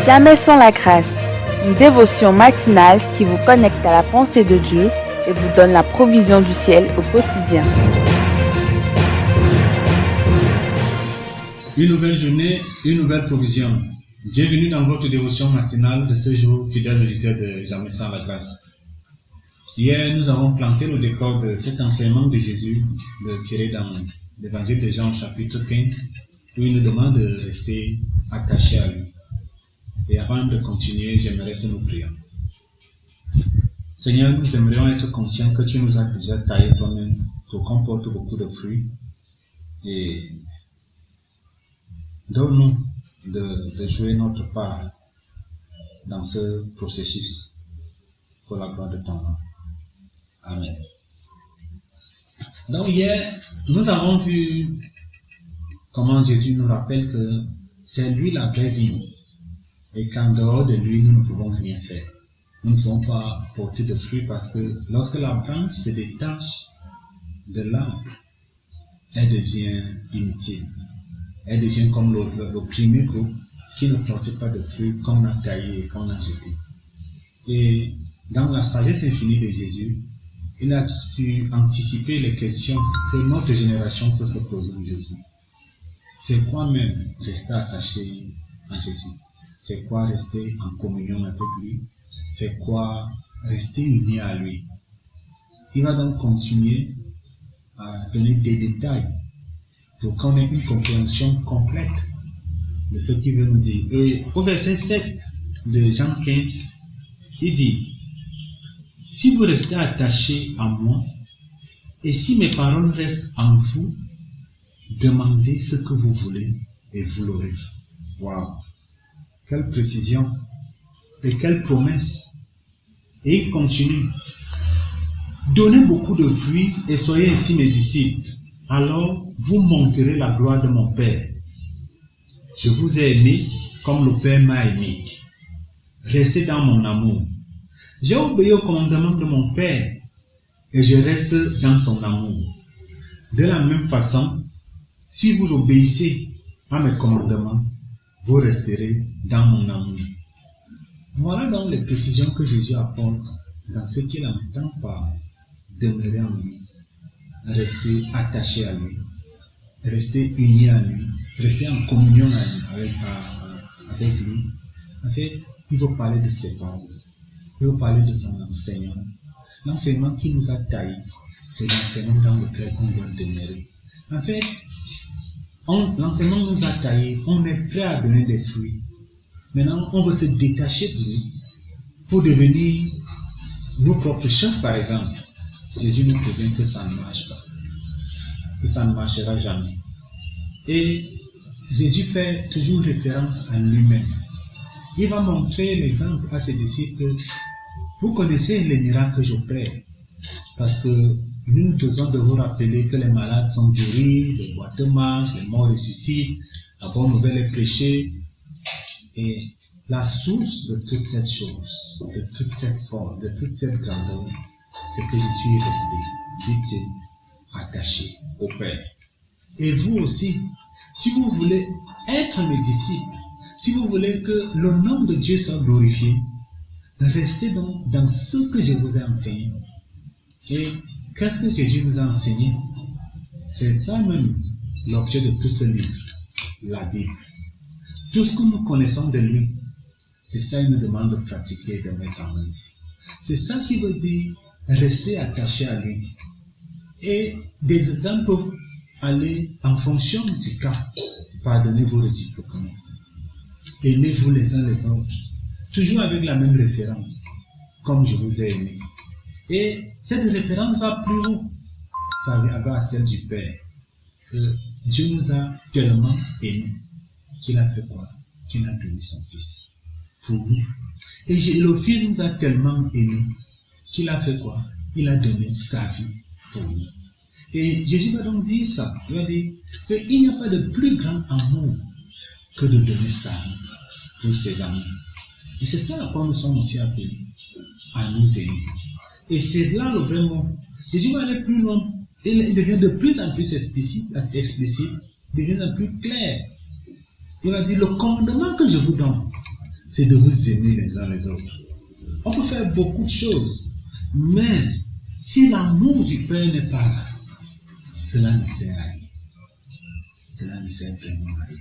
Jamais sans la grâce, une dévotion matinale qui vous connecte à la pensée de Dieu et vous donne la provision du ciel au quotidien. Une nouvelle journée, une nouvelle provision. Bienvenue dans votre dévotion matinale de ce jour, fidèles auditeurs de Jamais sans la grâce. Hier, nous avons planté le décor de cet enseignement de Jésus tiré dans l'évangile de Jean chapitre 15, où il nous demande de rester attachés à lui. Et avant de continuer, j'aimerais que nous prions. Seigneur, nous aimerions être conscients que tu nous as déjà taillé toi-même pour qu'on porte beaucoup de fruits. Et donne-nous de jouer notre part dans ce processus pour la gloire de ton nom. Amen. Donc hier, nous avons vu comment Jésus nous rappelle que c'est lui la vraie vie et qu'en dehors de lui, nous ne pouvons rien faire. Nous ne pouvons pas porter de fruits parce que lorsque la branche se détache de l'arbre, elle devient inutile. Elle devient comme le premier groupe qui ne porte pas de fruits qu'on a taillé et qu'on a jeté. Et dans la sagesse infinie de Jésus, il a su anticiper les questions que notre génération peut se poser aujourd'hui. C'est quoi même rester attaché à Jésus? C'est quoi rester en communion avec lui? C'est quoi rester uni à lui? Il va donc continuer à donner des détails pour qu'on ait une compréhension complète de ce qu'il veut nous dire. Et au verset 7 de Jean 15, il dit: si vous restez attachés à moi, et si mes paroles restent en vous, demandez ce que vous voulez et vous l'aurez. Waouh! Quelle précision et quelle promesse! Et il continue: donnez beaucoup de fruits et soyez ainsi mes disciples. Alors vous montrerez la gloire de mon Père. Je vous ai aimé comme le Père m'a aimé. Restez dans mon amour. J'ai obéi au commandement de mon Père et je reste dans son amour. De la même façon, si vous obéissez à mes commandements, vous resterez dans mon amour. Voilà donc les précisions que Jésus apporte dans ce qu'il entend par demeurer en lui, rester attaché à lui, rester uni à lui, rester en communion avec lui. En fait, il veut parler de ses paroles. Il veut parler de son enseignement. L'enseignement qui nous a taillés, c'est l'enseignement dans lequel on doit demeurer. En fait, l'enseignement nous a taillés, on est prêt à donner des fruits. Maintenant, on veut se détacher de lui pour devenir nos propres chefs, par exemple. Jésus nous prévient que ça ne marche pas, que ça ne marchera jamais. Et Jésus fait toujours référence à lui-même. Il va montrer l'exemple à ses disciples. Vous connaissez les miracles que j'opère, parce que nous devons de vous rappeler que les malades sont guéris, les boiteux marchent, les morts ressuscitent, la bonne nouvelle est prêchée. Et la source de toute cette chose, de toute cette force, de toute cette grandeur, c'est que je suis resté, dit-il, attaché au Père. Et vous aussi, si vous voulez être mes disciples, si vous voulez que le nom de Dieu soit glorifié, restez donc dans ce que je vous ai enseigné. Et qu'est-ce que Jésus nous a enseigné? C'est ça même l'objet de tout ce livre, la Bible. Tout ce que nous connaissons de lui, c'est ça qu'il nous demande de pratiquer et de mettre en œuvre. C'est ça qui veut dire rester attaché à lui. Et des exemples peuvent aller en fonction du cas. Pardonnez-vous réciproquement. Aimez-vous les uns les autres. Toujours avec la même référence. Comme je vous ai aimé. Et cette référence va plus haut. Ça va à celle du Père. Dieu nous a tellement aimés qu'il a fait quoi? Qu'il a donné son Fils pour nous. Et le Fils nous a tellement aimés qu'il a fait quoi? Il a donné sa vie pour nous. Et Jésus va donc dire ça. Il va dire qu'il n'y a pas de plus grand amour que de donner sa vie pour ses amis. Et c'est ça à quoi nous sommes aussi appelés, à nous aimer. Et c'est là le vrai mot. Jésus va aller plus loin. Il devient de plus en plus explicite, devient de plus en plus clair. Il va dire, le commandement que je vous donne, c'est de vous aimer les uns les autres. On peut faire beaucoup de choses, mais si l'amour du Père n'est pas là, cela ne sert à rien. Cela ne sert vraiment à rien.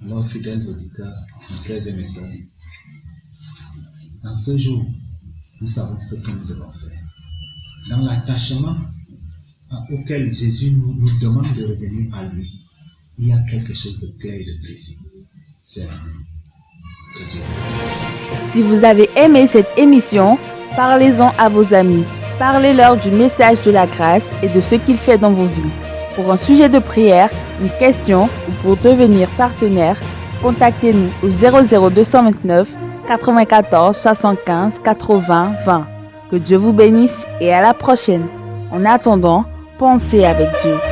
Alors, fidèles auditeurs, mes frères et mes sœurs, dans ce jour, nous savons ce que nous devons faire. Dans l'attachement auquel Jésus nous demande de revenir à lui, il y a quelque chose de clair et de précis. C'est l'amour. Que Dieu vous bénisse. Si vous avez aimé cette émission, parlez-en à vos amis. Parlez-leur du message de la grâce et de ce qu'il fait dans vos vies. Pour un sujet de prière, une question ou pour devenir partenaire, contactez-nous au 00229 94 75 80 20. Que Dieu vous bénisse et à la prochaine. En attendant, pensez avec Dieu.